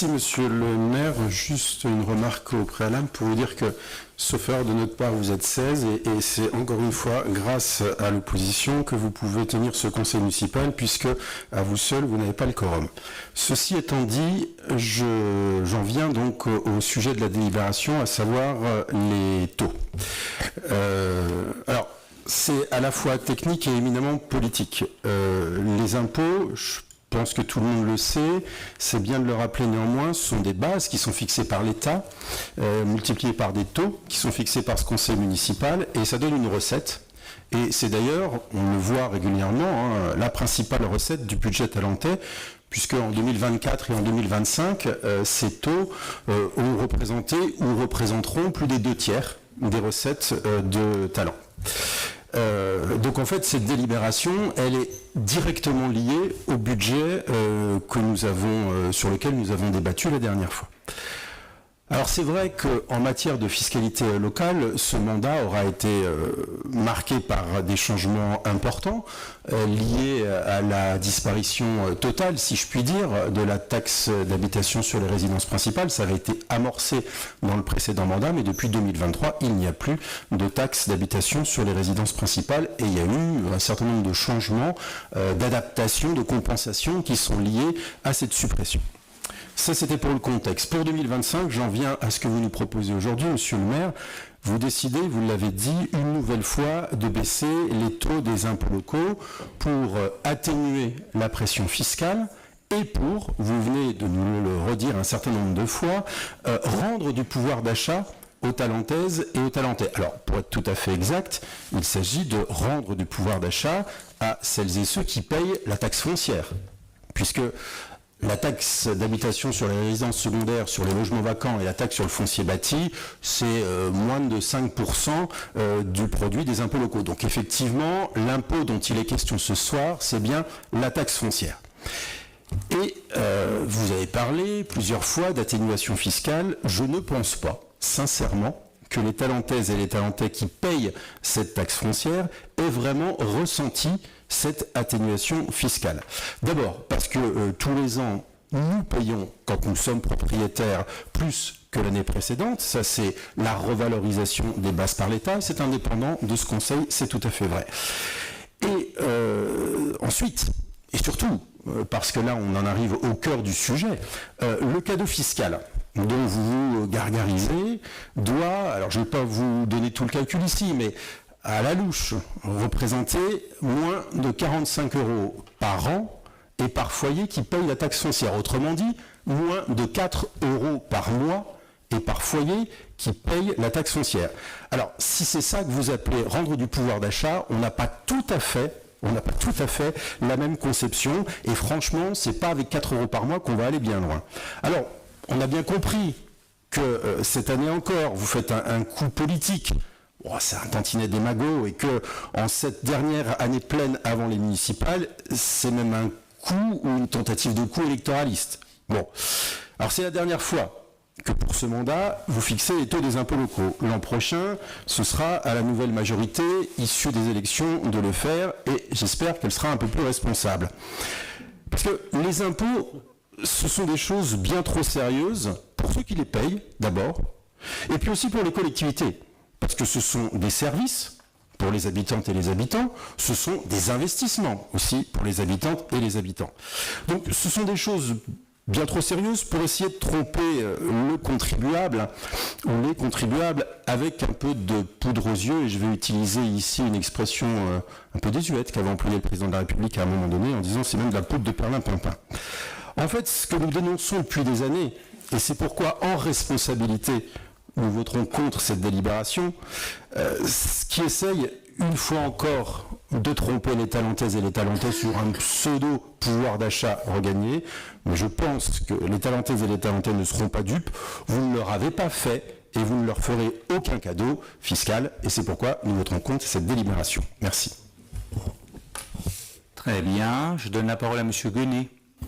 Merci, monsieur le maire. Juste une remarque au préalable pour vous dire que, sauf erreur de notre part, vous êtes 16 et c'est encore une fois grâce à l'opposition que vous pouvez tenir ce conseil municipal puisque à vous seul, vous n'avez pas le quorum. Ceci étant dit, j'en viens donc au sujet de la délibération, à savoir les taux. Alors, c'est à la fois technique et éminemment politique. Les impôts, je pense que tout le monde le sait, c'est bien de le rappeler néanmoins, ce sont des bases qui sont fixées par l'État, multipliées par des taux qui sont fixés par ce conseil municipal, et ça donne une recette. Et c'est d'ailleurs, on le voit régulièrement, la principale recette du budget talentais, puisque en 2024 et en 2025, ces taux ont représenté ou représenteront plus des 2/3 des recettes de talent. Donc en fait, cette délibération, elle est directement liée au budget sur lequel nous avons débattu la dernière fois. Alors c'est vrai qu'en matière de fiscalité locale, ce mandat aura été marqué par des changements importants liés à la disparition totale, si je puis dire, de la taxe d'habitation sur les résidences principales. Ça avait été amorcé dans le précédent mandat, mais depuis 2023, il n'y a plus de taxe d'habitation sur les résidences principales et il y a eu un certain nombre de changements, d'adaptation, de compensation qui sont liés à cette suppression. Ça, c'était pour le contexte. Pour 2025, j'en viens à ce que vous nous proposez aujourd'hui, monsieur le maire. Vous décidez, vous l'avez dit, une nouvelle fois de baisser les taux des impôts locaux pour atténuer la pression fiscale et pour, vous venez de nous le redire un certain nombre de fois, rendre du pouvoir d'achat aux talentaises et aux talentais. Alors, pour être tout à fait exact, il s'agit de rendre du pouvoir d'achat à celles et ceux qui payent la taxe foncière, puisque la taxe d'habitation sur les résidences secondaires, sur les logements vacants et la taxe sur le foncier bâti, c'est moins de 5% du produit des impôts locaux. Donc effectivement, l'impôt dont il est question ce soir, c'est bien la taxe foncière. Et vous avez parlé plusieurs fois d'atténuation fiscale. Je ne pense pas, sincèrement, que les talentaises et les talentais qui payent cette taxe foncière aient vraiment ressenti cette atténuation fiscale. D'abord, parce que tous les ans, nous payons, quand nous sommes propriétaires, plus que l'année précédente. Ça, c'est la revalorisation des bases par l'État. C'est indépendant de ce conseil, c'est tout à fait vrai. Et ensuite, et surtout, parce que là, on en arrive au cœur du sujet, le cadeau fiscal dont vous vous gargarisez doit, alors je ne vais pas vous donner tout le calcul ici, mais à la louche, représenter moins de 45 € par an et par foyer qui paye la taxe foncière. Autrement dit, moins de 4 € par mois et par foyer qui paye la taxe foncière. Alors, si c'est ça que vous appelez rendre du pouvoir d'achat, on n'a pas tout à fait la même conception et franchement, c'est pas avec 4 € par mois qu'on va aller bien loin. Alors, on a bien compris que cette année encore, vous faites un coup politique. Oh, c'est un tantinet démago et que en cette dernière année pleine avant les municipales, c'est même un coup ou une tentative de coup électoraliste. Bon, alors c'est la dernière fois que pour ce mandat, vous fixez les taux des impôts locaux. L'an prochain, ce sera à la nouvelle majorité issue des élections de le faire et j'espère qu'elle sera un peu plus responsable. Parce que les impôts, ce sont des choses bien trop sérieuses pour ceux qui les payent d'abord et puis aussi pour les collectivités. Parce que ce sont des services pour les habitantes et les habitants, ce sont des investissements aussi pour les habitantes et les habitants. Donc ce sont des choses bien trop sérieuses pour essayer de tromper le contribuable ou les contribuables avec un peu de poudre aux yeux. Et je vais utiliser ici une expression un peu désuète qu'avait employé le président de la République à un moment donné en disant c'est même de la poudre de perlimpinpin. En fait, ce que nous dénonçons depuis des années, et c'est pourquoi en responsabilité, nous voterons contre cette délibération, qui essaye une fois encore de tromper les talentaises et les talentais sur un pseudo pouvoir d'achat regagné. Mais je pense que les talentaises et les talentais ne seront pas dupes. Vous ne leur avez pas fait et vous ne leur ferez aucun cadeau fiscal. Et c'est pourquoi nous voterons contre cette délibération. Merci. Très bien. Je donne la parole à monsieur Guenet.